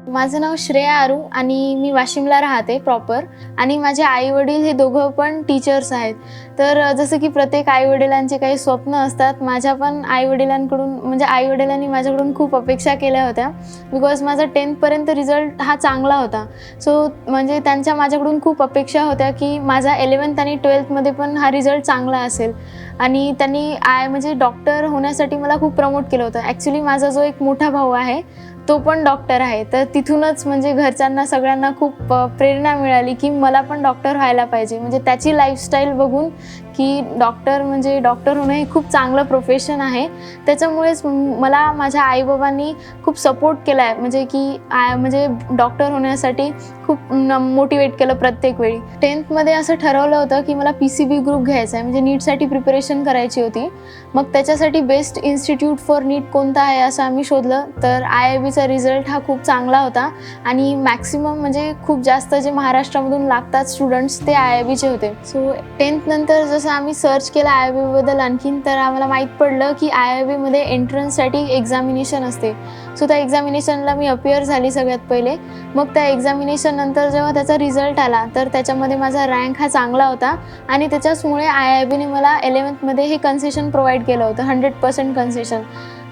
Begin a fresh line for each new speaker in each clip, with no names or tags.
माझं नाव श्रेया आरू आणि मी वाशिमला राहते प्रॉपर आणि माझे आई-वडील हे दोघं पण टीचर्स आहेत. तर जसं की प्रत्येक आई-वडिलांचे काही स्वप्न असतात. माझ्या पण आई-वडिलांनी माझ्याकडून खूप अपेक्षा केल्या होत्या. बिकॉज माझा 10th पर्यंत रिझल्ट हा चांगला होता. सो म्हणजे त्यांच्या माझ्याकडून खूप अपेक्षा होत्या की माझा 11th आणि 12thमध्ये पण हा रिझल्ट चांगला असेल आणि त्यांनी डॉक्टर होण्यासाठी मला खूप प्रमोट केलं होतं. ॲक्च्युली माझा जो एक मोठा भाऊ आहे तो पण डॉक्टर आहे. तर तिथूनच म्हणजे घरच्यांना सगळ्यांना खूप प्रेरणा मिळाली की मला पण डॉक्टर व्हायला पाहिजे. म्हणजे त्याची लाईफस्टाईल बघून की डॉक्टर होणं हे खूप चांगलं प्रोफेशन आहे. त्याच्यामुळेच मला माझ्या आई-बाबांनी खूप सपोर्ट केला आहे. म्हणजे डॉक्टर होण्यासाठी खूप मोटिवेट केलं प्रत्येक वेळी. 10thमध्ये असं ठरवलं होतं की मला PCB ग्रुप घ्यायचा आहे. म्हणजे नीटसाठी प्रिपरेशन करायची होती. मग त्याच्यासाठी बेस्ट इन्स्टिट्यूट फॉर नीट कोणतं आहे असं आम्ही शोधलं. तर IIBचा रिझल्ट हा खूप चांगला होता आणि मॅक्सिमम म्हणजे खूप जास्त जे महाराष्ट्रामधून लागतात स्टुडंट्स ते IIBचे होते. सो 10th नंतर जसं आम्ही सर्च केलं IIBबद्दल आणखीन, तर आम्हाला माहीत पडलं की IIBमध्ये एंट्रन्ससाठी एक्झामिनेशन असते. सो त्या एक्झामिनेशनला मी अपियर झाली सगळ्यात पहिले. मग त्या एक्झामिनेशन नंतर जेव्हा त्याचा रिझल्ट आला तर त्याच्यामध्ये माझा रँक हा चांगला होता आणि त्याच्याचमुळे IIBने मला 11thमध्ये हे कन्सेशन प्रोव्हाइड केलं होतं, 100% कन्सेशन.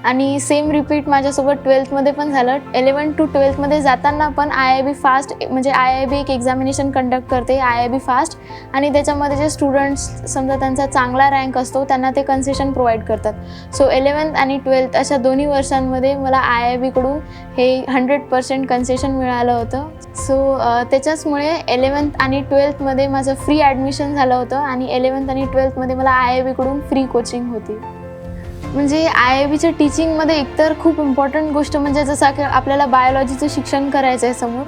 आणि सेम रिपीट माझ्यासोबत 12thमध्ये पण झालं. 11th to 12thमध्ये जाताना पण IIB एक एक्झामिनेशन कंडक्ट करते, IIB फास्ट, आणि त्याच्यामध्ये जे स्टुडंट्स समजा त्यांचा चांगला रँक असतो त्यांना ते कन्सेशन प्रोव्हाइड करतात. सो 11th आणि 12th अशा दोन्ही वर्षांमध्ये मला IIBकडून हे 100% कन्सेशन मिळालं होतं. सो त्याच्याचमुळे 11th आणि 12thमध्ये माझं फ्री ॲडमिशन झालं होतं आणि 11th आणि 12thमध्ये मला IIBकडून फ्री कोचिंग होती. म्हणजे IIBच्या टीचिंगमध्ये एकतर खूप इम्पॉर्टंट गोष्ट म्हणजे जसं की आपल्याला बायोलॉजीचं शिक्षण करायचं आहे समोर,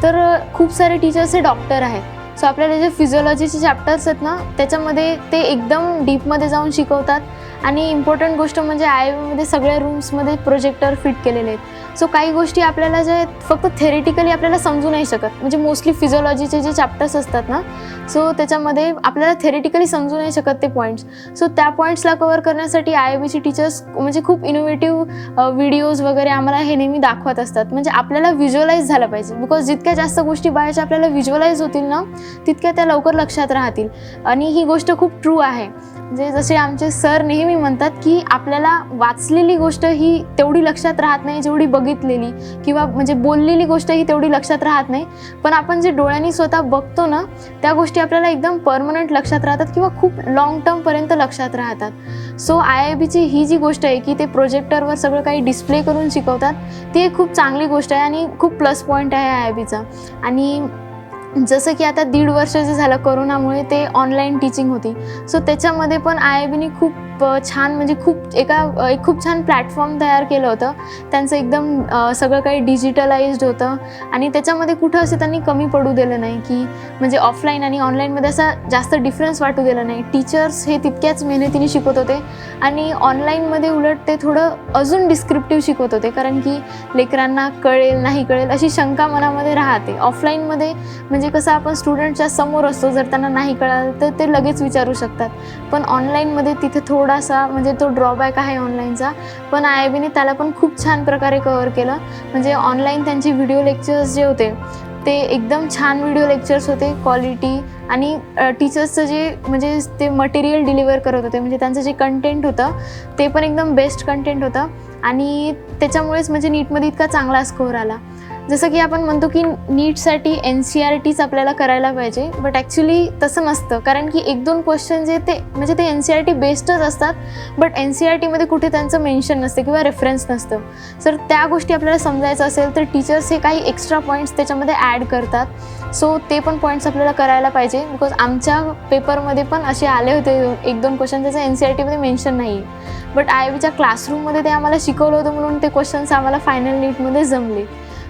तर खूप सारे टीचर्स हे डॉक्टर आहेत. सो आपल्याला जे फिजिओलॉजीचे चॅप्टर्स आहेत ना त्याच्यामध्ये ते एकदम डीपमध्ये जाऊन शिकवतात. आणि इम्पॉर्टंट गोष्ट म्हणजे IIBमध्ये सगळ्या रूम्समध्ये प्रोजेक्टर फिट केलेले आहेत. सो काही गोष्टी आपल्याला जे फक्त थेरिटिकली आपल्याला समजू नाही शकत. म्हणजे मोस्टली फिजिओलॉजीचे जे चॅप्टर्स असतात ना, सो त्याच्यामध्ये आपल्याला थेरिटिकली समजू नाही शकत ते पॉईंट्स. सो त्या पॉईंट्सला कव्हर करण्यासाठी IIBचे टीचर्स म्हणजे खूप इनोव्हेटिव्ह व्हिडिओज वगैरे आम्हाला हे नेहमी दाखवत असतात. म्हणजे आपल्याला व्हिज्युअलाइज झालं पाहिजे. बिकॉज जितक्या जास्त गोष्टी बाहेरच्या आपल्याला व्हिज्युअलाइज होतील ना तितक्या त्या लवकर लक्षात राहतील. आणि ही गोष्ट खूप ट्रू आहे. म्हणजे जसे आमचे सर नेहमी म्हणतात की आपल्याला वाचलेली गोष्ट ही तेवढी लक्षात राहत नाही जेवढी बघितलेली, किंवा म्हणजे बोललेली गोष्ट ही तेवढी लक्षात राहत नाही. पण आपण जे डोळ्यांनी स्वतः बघतो ना त्या गोष्टी आपल्याला एकदम परमनंट लक्षात राहतात किंवा खूप लाँग टर्मपर्यंत लक्षात राहतात. सो IIBची ही जी गोष्ट आहे की ते प्रोजेक्टरवर सगळं काही डिस्प्ले करून शिकवतात ती एक खूप चांगली गोष्ट आहे आणि खूप प्लस पॉईंट आहे IIBचा. आणि जसं की आता 1.5 वर्ष जे झालं कोरोनामुळे ते ऑनलाईन टीचिंग होती. सो त्याच्यामध्ये पण IIBने खूप छान म्हणजे एक खूप छान प्लॅटफॉर्म तयार केलं होतं. त्यांचं एकदम सगळं काही डिजिटलाइज्ड होतं आणि त्याच्यामध्ये कुठं असं त्यांनी कमी पडू दिलं नाही की म्हणजे ऑफलाईन आणि ऑनलाईनमध्ये असा जास्त डिफरन्स वाटू दिला नाही. टीचर्स हे तितक्याच मेहनतीने शिकवत होते आणि ऑनलाईनमध्ये उलट ते थोडं अजून डिस्क्रिप्टिव्ह शिकवत होते, कारण की लेकरांना कळेल नाही कळेल अशी शंका मनामध्ये राहते. ऑफलाईनमध्ये म्हणजे कसं आपण स्टुडंटच्या समोर असतो, जर त्यांना नाही कळालं तर ते लगेच विचारू शकतात. पण ऑनलाईनमध्ये तिथे थोडासा म्हणजे तो ड्रॉबॅक आहे ऑनलाईनचा. पण IIBने त्याला पण खूप छान प्रकारे कव्हर केलं. म्हणजे ऑनलाईन त्यांचे व्हिडिओ लेक्चर्स जे होते ते एकदम छान व्हिडिओ लेक्चर्स होते, क्वालिटी, आणि टीचर्सचं जे म्हणजे ते मटेरियल डिलिव्हर करत होते, म्हणजे त्यांचं जे कंटेंट होतं ते पण एकदम बेस्ट कंटेंट होतं आणि त्याच्यामुळेच म्हणजे नीटमध्ये इतका चांगला स्कोअर आला. जसं की आपण म्हणतो की नीटसाठी NCERTच आपल्याला करायला पाहिजे, बट ॲक्च्युली तसं नसतं. कारण की 1-2 क्वेश्चन जे ते NCERT बेस्डच असतात, बट NCERTमध्ये कुठे त्यांचं मेन्शन नसते किंवा रेफरन्स नसतं. तर त्या गोष्टी आपल्याला समजायचं असेल तर टीचर्स हे काही एक्स्ट्रा पॉईंट्स त्याच्यामध्ये ॲड करतात. सो ते पण पॉईंट्स आपल्याला करायला पाहिजे. बिकॉज आमच्या पेपरमध्ये पण असे आले होते 1-2 क्वेश्चन त्याचं NCERTमध्ये मेन्शन नाही आहे, बट IIBच्या क्लासरूममध्ये ते आम्हाला शिकवलं होतं म्हणून ते क्वेश्चन्स आम्हाला फायनल नीटमध्ये जमले.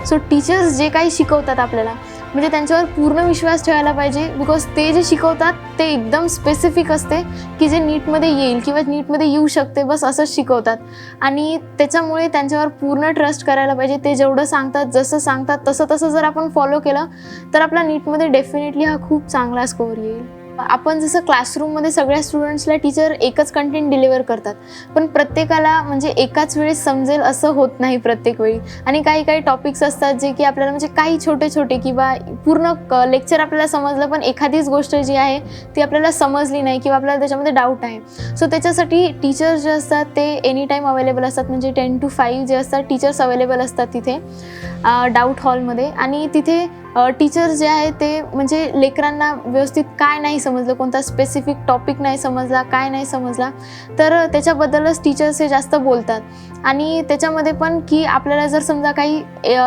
सो टीचर्स जे काही शिकवतात आपल्याला म्हणजे त्यांच्यावर पूर्ण विश्वास ठेवायला पाहिजे. बिकॉज ते जे शिकवतात ते एकदम स्पेसिफिक असते की जे नीटमध्ये येईल किंवा नीटमध्ये येऊ शकते, बस असंच शिकवतात. आणि त्याच्यामुळे त्यांच्यावर पूर्ण ट्रस्ट करायला पाहिजे. ते जेवढं सांगतात, जसं सांगतात तसं जर आपण फॉलो केलं तर आपला नीटमध्ये डेफिनेटली हा खूप चांगला स्कोअर येईल. आपण जसं क्लासरूममध्ये सगळ्या स्टुडंट्सला टीचर एकच कंटेंट डिलिव्हर करतात, पण प्रत्येकाला म्हणजे एकाच वेळेस समजेल असं होत नाही प्रत्येक वेळी. आणि काही काही टॉपिक्स असतात जे की आपल्याला म्हणजे काही छोटे छोटे किंवा पूर्ण लेक्चर आपल्याला समजलं, पण एखादीच गोष्ट जी आहे ती आपल्याला समजली नाही किंवा आपल्याला त्याच्यामध्ये डाऊट आहे. सो त्याच्यासाठी टीचर्स जे असतात ते एनी टाईम अवेलेबल असतात. म्हणजे 10 to 5 जे असतात टीचर्स अवेलेबल असतात तिथे डाऊट हॉलमध्ये. आणि तिथे टीचर्स जे आहे ते म्हणजे लेकरांना व्यवस्थित काय नाही समजलं, कोणता स्पेसिफिक टॉपिक नाही समजला, काय नाही समजला, तर त्याच्याबद्दलच टीचर्स हे जास्त बोलतात. आणि त्याच्यामध्ये पण की आपल्याला जर समजा काही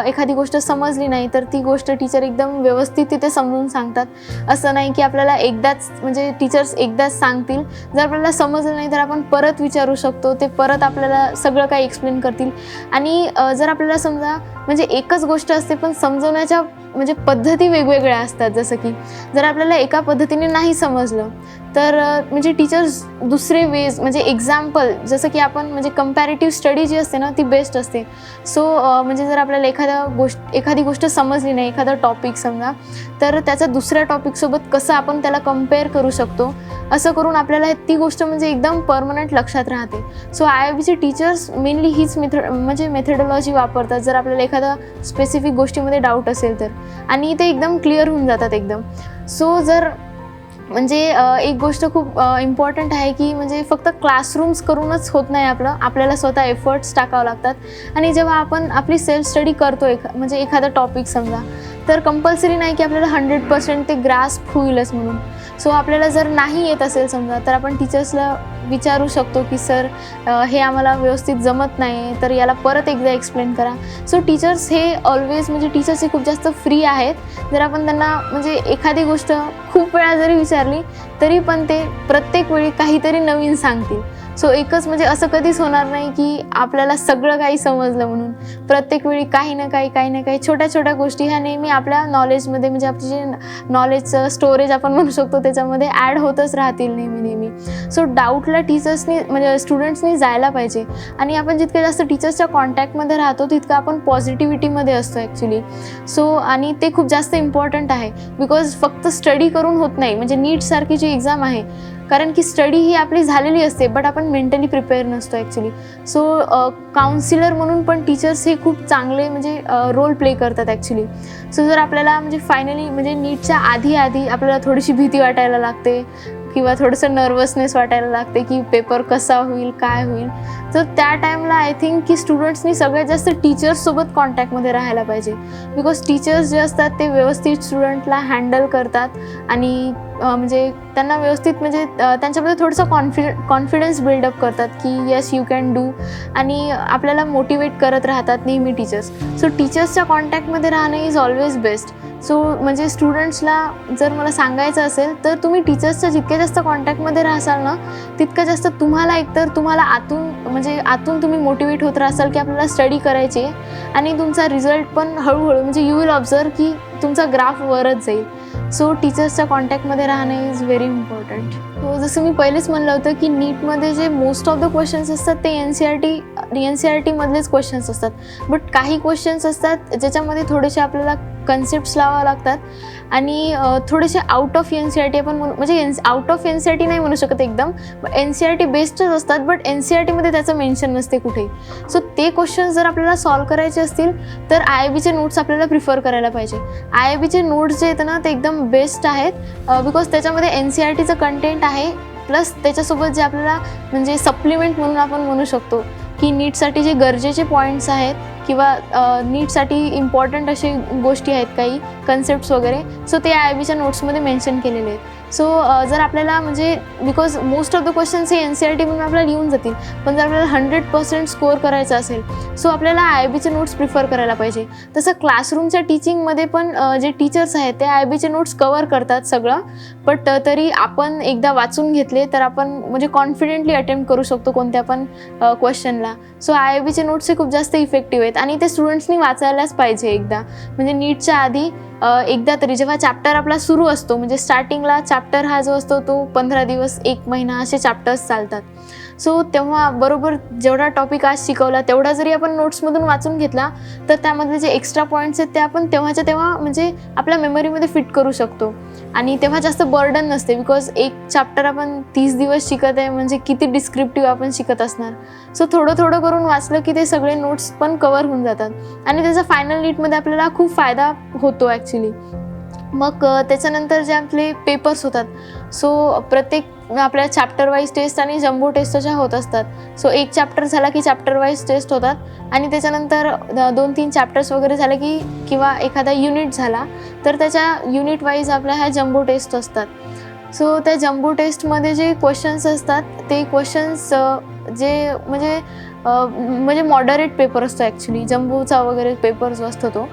एखादी गोष्ट समजली नाही तर ती गोष्ट टीचर एकदम व्यवस्थित तिथे समजून सांगतात. असं नाही की आपल्याला एकदाच म्हणजे टीचर्स एकदाच सांगतील. जर आपल्याला समजलं नाही तर आपण परत विचारू शकतो, ते परत आपल्याला सगळं काही एक्सप्लेन करतील. आणि जर आपल्याला समजा म्हणजे एकच गोष्ट असते पण समजवण्याच्या म्हणजे पद्धती वेगवेगळ्या असतात. जसं की जर आपल्याला एका पद्धतीने नाही समजलं तर म्हणजे टीचर्स दुसरे वेज म्हणजे एक्झाम्पल, जसं की आपण म्हणजे कंपॅरेटिव्ह स्टडी जी असते ना ती बेस्ट असते. सो म्हणजे जर आपल्याला एखादी गोष्ट समजली नाही, एखादा टॉपिक समजा, तर त्याचा दुसऱ्या टॉपिकसोबत कसं आपण त्याला कम्पेअर करू शकतो, असं करून आपल्याला ती गोष्ट म्हणजे एकदम परमनंट लक्षात राहते. सो IIBचे टीचर्स मेनली हीच मेथडॉलॉजी वापरतात जर आपल्याला एखादा स्पेसिफिक गोष्टीमध्ये डाऊट असेल तर, आणि ते एकदम क्लिअर होऊन जातात एकदम. सो जर म्हणजे एक गोष्ट खूप इम्पॉर्टंट आहे की म्हणजे फक्त क्लासरूम्स करूनच होत नाही आपल्याला स्वतः एफर्ट्स टाकावं लागतात. आणि जेव्हा आपण आपली सेल्फ स्टडी करतो म्हणजे एखादा टॉपिक समजा, तर कंपल्सरी नाही की आपल्याला 100% ते ग्रास्प होईलच म्हणून. सो आपल्याला जर नाही येत असेल समजा तर आपण टीचर्सला विचारू शकतो की सर हे आम्हाला व्यवस्थित जमत नाही, तर याला परत एकदा एक्सप्लेन करा. सो टीचर्स हे ऑलवेज म्हणजे टीचर्स हे खूप जास्त फ्री आहेत. जर आपण त्यांना म्हणजे एखादी गोष्ट खूप वेळा जरी विचारली तरी पण ते प्रत्येक वेळी काहीतरी नवीन सांगतील. सो एकच म्हणजे असं कधीच होणार नाही की आपल्याला सगळं काही समजलं म्हणून. प्रत्येक वेळी काही ना काही छोट्या छोट्या गोष्टी ह्या नेहमी आपल्या नॉलेजमध्ये म्हणजे आपली जे नॉलेजचं स्टोरेज आपण म्हणू शकतो त्याच्यामध्ये ॲड होतच राहतील नेहमी. सो डाऊटला टीचर्सनी म्हणजे स्टुडंट्सनी जायला पाहिजे. आणि आपण जितके जास्त टीचर्सच्या कॉन्टॅक्टमध्ये राहतो तितकं आपण पॉझिटिव्हिटीमध्ये असतो ॲक्च्युली. सो आणि ते खूप जास्त इम्पॉर्टंट आहे. बिकॉज फक्त स्टडी करून होत नाही. म्हणजे नीटसारखी जी एक्झाम आहे, कारण की स्टडी ही आपली झालेली असते बट आपण मेंटली प्रिपेअर नसतो ॲक्च्युली. सो काउन्सिलर म्हणून पण टीचर्स हे खूप चांगले म्हणजे रोल प्ले करतात ॲक्च्युली. सो जर आपल्याला म्हणजे फायनली म्हणजे नीटच्या आधी आपल्याला थोडीशी भीती वाटायला लागते किंवा थोडंसं नर्वसनेस वाटायला लागते की पेपर कसा होईल, काय होईल, तर त्या टाईमला आय थिंक की स्टुडंट्सनी सगळ्यात जास्त टीचर्ससोबत कॉन्टॅक्टमध्ये राहायला पाहिजे. बिकॉज टीचर्स जे असतात ते व्यवस्थित स्टुडंटला हँडल करतात आणि म्हणजे त्यांना व्यवस्थित म्हणजे त्यांच्यामध्ये थोडंसं कॉन्फिडन्स बिल्डअप करतात की येस यू कॅन डू, आणि आपल्याला मोटिवेट करत राहतात नेहमी टीचर्स. सो टीचर्सच्या कॉन्टॅक्टमध्ये राहणं इज ऑलवेज बेस्ट. सो म्हणजे स्टुडंट्सला जर मला सांगायचं असेल तर तुम्ही टीचर्सच्या जितक्या जास्त कॉन्टॅक्टमध्ये राहाल ना तितकं जास्त तुम्हाला आतून तुम्ही मोटिवेट होत राहाल की आपल्याला स्टडी करायची आहे. आणि तुमचा रिझल्ट पण हळूहळू म्हणजे यू विल ऑब्झर्व की तुमचा ग्राफ वरच जाईल. सो टीचर्सच्या कॉन्टॅक्टमध्ये राहणं इज व्हेरी इम्पॉर्टंट. सो जसं मी पहिलेच म्हणलं होतं की नीटमध्ये जे मोस्ट ऑफ द क्वेश्चन्स असतात ते NCERT मधलेच क्वेश्चन्स असतात. बट काही क्वेश्चन्स असतात ज्याच्यामध्ये थोडेसे आपल्याला कन्सेप्ट्स लावावं लागतात आणि थोडेसे आउट ऑफ NCERT आपण म्हणजे आउट ऑफ NCERT नाही म्हणू शकत एकदम, NCERT बेस्डच असतात बट NCERTमध्ये त्याचं मेन्शन नसते कुठेही. सो ते क्वेश्चन्स जर आपल्याला सॉल्व करायचे असतील तर IIBचे नोट्स आपल्याला प्रिफर करायला पाहिजे. IIBचे नोट्स जे आहेत ना ते एकदम बेस्ट आहेत बिकॉज त्याच्यामध्ये NCERTचं कंटेंट आहे प्लस त्याच्यासोबत जे आपल्याला म्हणजे सप्लिमेंट म्हणून आपण म्हणू शकतो की नीटसाठी जे गरजेचे पॉईंट्स आहेत किंवा नीटसाठी इम्पॉर्टंट असे गोष्टी आहेत काही कन्सेप्ट्स वगैरे, सो ते IIBच्या नोट्समध्ये मेन्शन केलेले आहेत. सो जर आपल्याला म्हणजे because most of the questions हे NCERT म्हणून आपल्याला लिहून जातील, पण जर आपल्याला 100% स्कोअर करायचं असेल सो आपल्याला IIBचे नोट्स प्रिफर करायला पाहिजे. तसं क्लासरूमच्या टीचिंगमध्ये पण जे टीचर्स आहेत ते IIBचे नोट्स कवर करतात सगळं, बट तरी आपण एकदा वाचून घेतले तर आपण म्हणजे कॉन्फिडेंटली अटेम्प्ट करू शकतो कोणत्या पण क्वेश्चनला. सो IIBचे नोट्स हे खूप जास्त इफेक्टिव्ह आहेत आणि ते स्टुडंट्सनी वाचायलाच पाहिजे एकदा. म्हणजे नीटच्या आधी एकदा तरी जेव्हा चॅप्टर आपला सुरू असतो म्हणजे स्टार्टिंगला चॅप्टर हा जो असतो तो 15 दिवस 1 महिना असे चॅप्टर्स चालतात. सो तेव्हा बरोबर जेवढा टॉपिक आज शिकवला तेवढा जरी आपण नोट्समधून वाचून घेतला तर त्यामधले जे एक्स्ट्रा पॉईंट्स आहेत ते आपण तेव्हाच्या तेव्हा म्हणजे आपल्या मेमरीमध्ये फिट करू शकतो आणि तेव्हा जास्त बर्डन नसते. बिकॉज एक चॅप्टर आपण 30 दिवस शिकत आहे म्हणजे किती डिस्क्रिप्टिव्ह आपण शिकत असणार. सो थोडं थोडं करून वाचलं की ते सगळे नोट्स पण कवर होऊन जातात आणि त्याचा फायनल नीटमध्ये आपल्याला खूप फायदा होतो ॲक्च्युली. मग त्याच्यानंतर जे आपले पेपर्स होतात, सो प्रत्येक आपल्या चॅप्टर वाईज टेस्ट आणि जम्बो टेस्ट अशा होत असतात. सो एक चॅप्टर झाला की चॅप्टर वाईज टेस्ट होतात आणि त्याच्यानंतर 2-3 चॅप्टर्स वगैरे झाले की किंवा एखादा युनिट झाला तर त्याच्या युनिट वाईज आपल्या ह्या जम्बो टेस्ट असतात. सो त्या जम्बो टेस्टमध्ये जे क्वेश्चन्स असतात ते क्वेश्चन्स जे म्हणजे मॉडरेट पेपर असतो ॲक्च्युली. जम्बोचा वगैरे पेपर जो असतो तो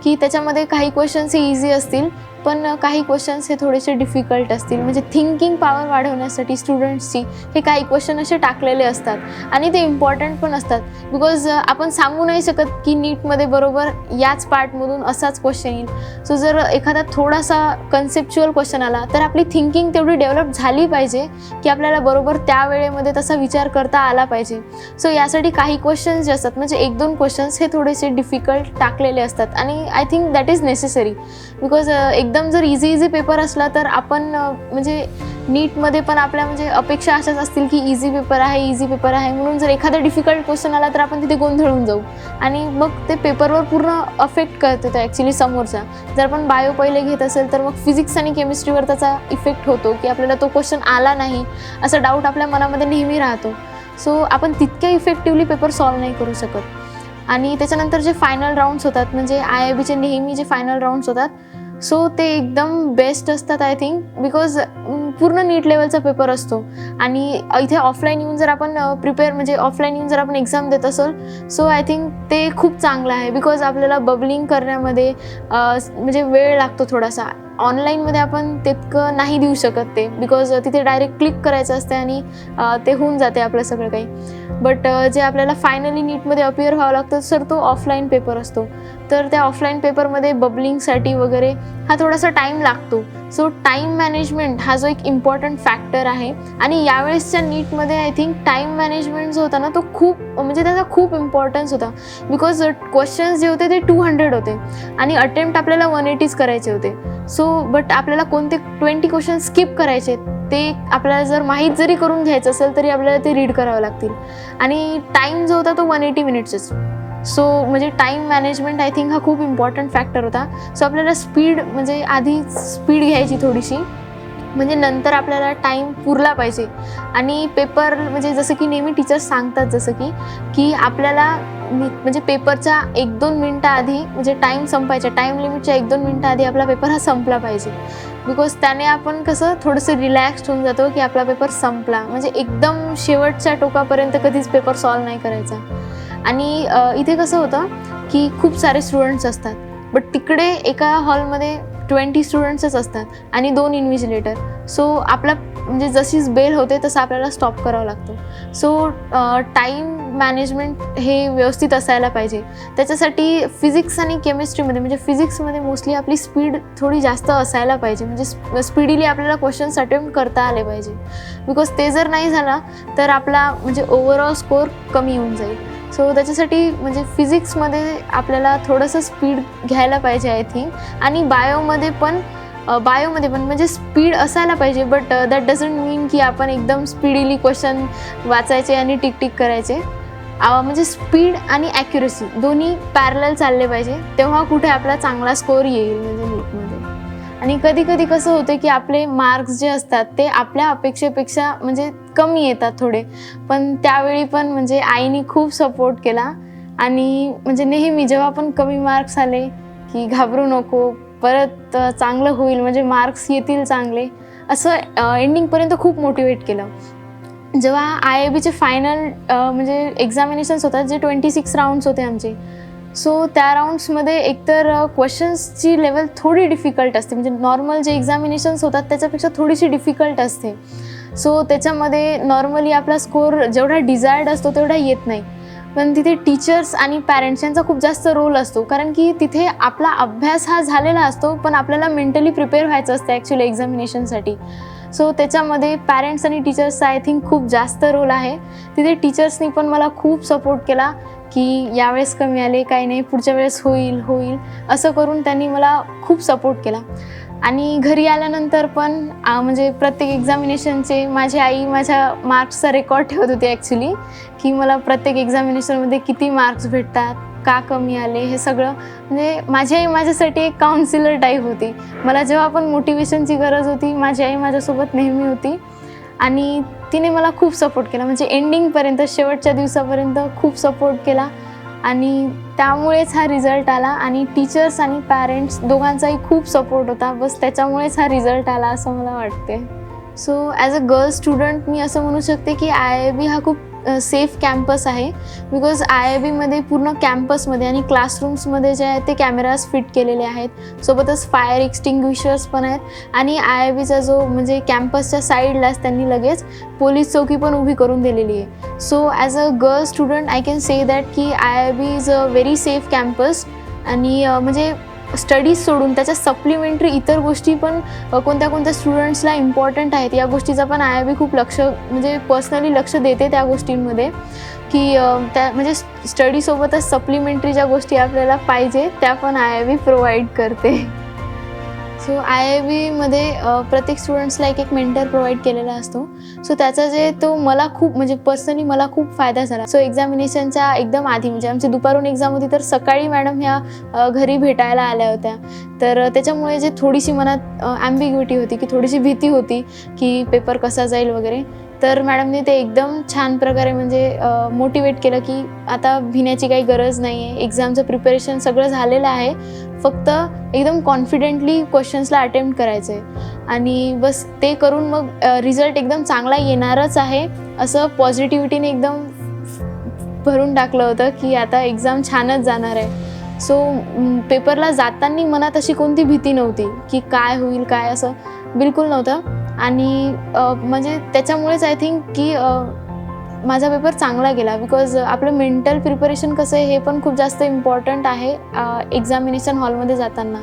की त्याच्यामध्ये काही क्वेश्चन्स हे इझी असतील पण काही क्वेश्चन्स हे थोडेसे डिफिकल्ट असतील. म्हणजे थिंकिंग पॉवर वाढवण्यासाठी स्टुडंट्सची हे काही क्वेश्चन असे टाकलेले असतात आणि ते इम्पॉर्टंट पण असतात. बिकॉज आपण सांगू नाही शकत की नीटमध्ये बरोबर याच पार्टमधून असाच क्वेश्चन येईल. सो जर एखादा थोडासा कन्सेप्च्युअल क्वेश्चन आला तर आपली थिंकिंग तेवढी डेव्हलप झाली पाहिजे की आपल्याला बरोबर त्या वेळेमध्ये तसा विचार करता आला पाहिजे. सो यासाठी काही क्वेश्चन्स जे असतात म्हणजे 1-2 क्वेश्चन्स हे थोडेसे डिफिकल्ट टाकलेले असतात आणि I think that is necessary. Because एकदम जर इझी पेपर असला तर आपण म्हणजे नीटमध्ये पण आपल्या म्हणजे अपेक्षा अशाच असतील की इझी पेपर आहे म्हणून जर एखादा डिफिकल्ट क्वेश्चन आला तर आपण तिथे गोंधळून जाऊ आणि मग ते पेपरवर पूर्ण अफेक्ट करतो ॲक्च्युली समोरचा. जर आपण बायो पहिले घेत असेल तर मग फिजिक्स आणि केमिस्ट्रीवर त्याचा इफेक्ट होतो की आपल्याला तो क्वेश्चन आला नाही असा डाऊट आपल्या मनामध्ये नेहमी राहतो. सो आपण तितक्या इफेक्टिव्हली पेपर सॉल्व्ह नाही करू शकत. आणि त्याच्यानंतर जे फायनल राऊंड्स होतात म्हणजे IIBचे नेहमी जे फायनल राऊंड्स होतात सो ते एकदम बेस्ट असतात आय थिंक. बिकॉज पूर्ण नीट लेवलचा पेपर असतो आणि इथे ऑफलाईन येऊन जर आपण ऑफलाईन येऊन जर आपण एक्झाम देत असेल सो आय थिंक ते खूप चांगलं आहे. बिकॉज आपल्याला बबलिंग करण्यामध्ये म्हणजे वेळ लागतो थोडासा. ऑनलाईनमध्ये आपण तितकं नाही देऊ शकत ते बिकॉज तिथे डायरेक्ट क्लिक करायचं असते आणि ते होऊन जाते आपलं सगळं काही. बट जे आपल्याला फायनली नीटमध्ये अपिअर व्हावं लागतं सर तो ऑफलाईन पेपर असतो. तर त्या ऑफलाईन पेपरमध्ये बबलिंगसाठी वगैरे हा थोडासा टाईम लागतो. सो टाईम मॅनेजमेंट हा जो एक इम्पॉर्टंट फॅक्टर आहे आणि यावेळेसच्या नीटमध्ये आय थिंक टाईम मॅनेजमेंट जो होता ना तो खूप म्हणजे त्याचा खूप इम्पॉर्टन्स होता. बिकॉज क्वेश्चन्स जे होते ते 200 होते आणि अटेम्प्ट आपल्याला 180 करायचे होते. सो बट आपल्याला कोणते 20 क्वेश्चन स्किप करायचे ते आपल्याला जर माहीत जरी करून घ्यायचं असेल तरी आपल्याला ते रीड करावं लागतील आणि टाईम जो होता तो 180 मिनिट्सच. सो म्हणजे टाईम मॅनेजमेंट आय थिंक हा खूप इम्पॉर्टंट फॅक्टर होता. सो आपल्याला स्पीड म्हणजे आधी स्पीड घ्यायची थोडीशी म्हणजे नंतर आपल्याला टाईम पुरला पाहिजे. आणि पेपर म्हणजे जसं की नेहमी टीचर्स सांगतात जसं की आपल्याला म्हणजे पेपरच्या 1-2 मिनटं आधी म्हणजे टाईम संपायच्या टाईम लिमिटच्या 1-2 मिनटं आधी आपला पेपर हा संपला पाहिजे. बिकॉज त्याने आपण कसं थोडंसं रिलॅक्स्ड होऊन जातो की आपला पेपर संपला. म्हणजे एकदम शेवटच्या टोकापर्यंत कधीच पेपर सॉल्व नाही करायचा. आणि इथे कसं होतं की खूप सारे स्टुडंट्स असतात बट तिकडे एका हॉलमध्ये 20 स्टुडंट्सच असतात आणि 2 इन्व्हिजिलेटर. सो आपला म्हणजे जशीच बेल होते तसं आपल्याला स्टॉप करावं लागतं. सो टाईम मॅनेजमेंट हे व्यवस्थित असायला पाहिजे. त्याच्यासाठी फिजिक्स आणि केमिस्ट्रीमध्ये म्हणजे फिजिक्समध्ये मोस्टली आपली स्पीड थोडी जास्त असायला पाहिजे. म्हणजे स्पीडीली आपल्याला क्वेश्चन्स अटेम्प्ट करता आले पाहिजे. बिकॉज ते जर नाही झाला तर आपला म्हणजे ओव्हरऑल स्कोअर कमी होऊन जाईल. सो त्याच्यासाठी म्हणजे फिजिक्समध्ये आपल्याला थोडंसं स्पीड घ्यायला पाहिजे आय थिंक. आणि बायोमध्ये पण म्हणजे स्पीड असायला पाहिजे बट दॅट डझंट मीन की आपण एकदम स्पीडीली क्वेश्चन वाचायचे आणि टिक करायचे. म्हणजे स्पीड आणि ॲक्युरसी दोन्ही पॅरलल चालले पाहिजे तेव्हा कुठे आपला चांगला स्कोअर येईल म्हणजे नीटमध्ये. आणि कधी कसं होतं की आपले मार्क्स जे असतात ते आपल्या अपेक्षेपेक्षा म्हणजे कमी येतात थोडे. पण त्यावेळी पण म्हणजे आईने खूप सपोर्ट केला आणि म्हणजे नेहमी जेव्हा पण कमी मार्क्स आले की घाबरू नको परत चांगलं होईल म्हणजे मार्क्स येतील चांगले असं एंडिंगपर्यंत खूप मोटिवेट केलं. जेव्हा IIBचे फायनल म्हणजे एक्झामिनेशन्स होतात जे 26 राऊंड्स होते आमचे. सो त्या राऊंड्समध्ये एकतर क्वेश्चन्सची लेवल थोडी डिफिकल्ट असते म्हणजे नॉर्मल जे एक्झामिनेशन्स होतात त्याच्यापेक्षा थोडीशी डिफिकल्ट असते. सो त्याच्यामध्ये नॉर्मली आपला स्कोअर जेवढा डिझायर्ड असतो तेवढा येत नाही. पण तिथे टीचर्स आणि पॅरेंट्स यांचा खूप जास्त रोल असतो कारण की तिथे आपला अभ्यास हा झालेला असतो पण आपल्याला मेंटली प्रिपेअर व्हायचं असतं ॲक्च्युली एक्झामिनेशनसाठी. सो त्याच्यामध्ये पॅरेंट्स आणि टीचर्सचा आय थिंक खूप जास्त रोल आहे. तिथे टीचर्सनी पण मला खूप सपोर्ट केला की यावेळेस कमी आले, काही नाही, पुढच्या वेळेस होईल होईल असं करून त्यांनी मला खूप सपोर्ट केला. आणि घरी आल्यानंतर पण म्हणजे प्रत्येक एक्झामिनेशनचे माझी आई माझ्या मार्क्सचा रेकॉर्ड ठेवत होती ॲक्च्युली, की मला प्रत्येक एक्झामिनेशनमध्ये किती मार्क्स भेटतात, का कमी आले, हे सगळं. म्हणजे माझी आई माझ्यासाठी एक काउन्सिलर टाईप होती. मला जेव्हा पण मोटिवेशनची गरज होती माझी आई माझ्यासोबत नेहमी होती आणि तिने मला खूप सपोर्ट केला. म्हणजे एंडिंगपर्यंत, शेवटच्या दिवसापर्यंत खूप सपोर्ट केला आणि त्यामुळेच हा रिझल्ट आला. आणि टीचर्स आणि पॅरेंट्स दोघांचाही खूप सपोर्ट होता. बस त्याच्यामुळेच हा रिझल्ट आला असं मला वाटते. So as a girl student मी असं म्हणू शकते की IIB हा खूप सेफ कॅम्पस आहे. बिकॉज IIBमध्ये पूर्ण कॅम्पसमध्ये आणि क्लासरूम्समध्ये जे आहे ते कॅमेराज फिट केलेले आहेत. सोबतच फायर एक्स्टिंग्विशर्स पण आहेत आणि IIBचा जो म्हणजे कॅम्पसच्या साईडलाच त्यांनी लगेच पोलीस चौकी पण उभी करून दिलेली आहे. So as a girl student I can say that की IIB is a very safe campus. आणि म्हणजे स्टडीज सोडून त्याच्या सप्लिमेंटरी इतर गोष्टी पण कोणत्या कोणत्या स्टुडंट्सला इम्पॉर्टंट आहेत या गोष्टीचा पण IIB खूप लक्ष म्हणजे पर्सनली लक्ष देते त्या गोष्टींमध्ये, की त्या म्हणजे स्टडीसोबतच सप्लिमेंटरी ज्या गोष्टी आपल्याला पाहिजे त्या पण IIB प्रोव्हाइड करते. सो IIBमध्ये प्रत्येक स्टुडंट्सला एक मेंटर प्रोव्हाइड केलेला असतो. सो त्याचा जे तो मला खूप म्हणजे पर्सनली मला खूप फायदा झाला. सो एक्झामिनेशनच्या एकदम आधी म्हणजे आमची दुपारून एक्झाम होती तर सकाळी मॅडम ह्या घरी भेटायला आल्या होत्या. तर त्याच्यामुळे जे थोडीशी मनात ॲम्बिग्विटी होती, की थोडीशी भीती होती की पेपर कसा जाईल वगैरे, तर मॅडमने ते एकदम छान प्रकारे म्हणजे मोटिवेट केलं की आता भिण्याची काही गरज नाही आहे, एक्झामचं प्रिपरेशन सगळं झालेलं आहे, फक्त एकदम कॉन्फिडेंटली क्वेश्चन्सला अटेम्प्ट करायचं आहे आणि बस ते करून मग रिझल्ट एकदम चांगला येणारच आहे असं पॉझिटिव्हिटीने एकदम भरून टाकलं होतं की आता एक्झाम छानच जाणार आहे. सो पेपरला जाताना मनात अशी कोणती भीती नव्हती की काय होईल काय, असं बिलकुल नव्हतं. आणि म्हणजे त्याच्यामुळेच आय थिंक की माझा पेपर चांगला गेला. बिकॉज आपलं मेंटल प्रिपरेशन कसं आहे हे पण खूप जास्त इम्पॉर्टंट आहे एक्झामिनेशन हॉलमध्ये जाताना.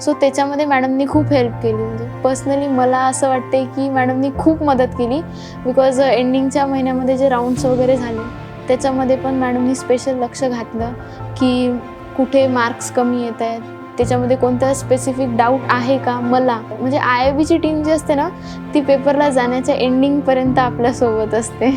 सो त्याच्यामध्ये मॅडमनी खूप हेल्प केली. म्हणजे पर्सनली मला असं वाटते की मॅडमनी खूप मदत केली. बिकॉज एंडिंगच्या महिन्यामध्ये जे राऊंड्स वगैरे झाले त्याच्यामध्ये पण मॅडमनी स्पेशल लक्ष घातलं की कुठे मार्क्स कमी येत आहेत, त्याच्यामध्ये कोणता स्पेसिफिक डाऊट आहे का मला. म्हणजे IIBची टीम जी असते ना ती पेपरला जाण्याच्या एंडिंगपर्यंत आपल्यासोबत असते.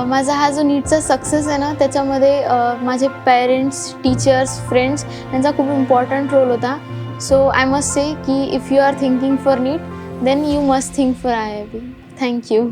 माझा हा जो नीटचा सक्सेस आहे ना त्याच्यामध्ये माझे पेरेंट्स, टीचर्स, फ्रेंड्स यांचा खूप इम्पॉर्टंट रोल होता. सो आय मस्ट से की if you are thinking for NEET then you must think for IIB. Thank you.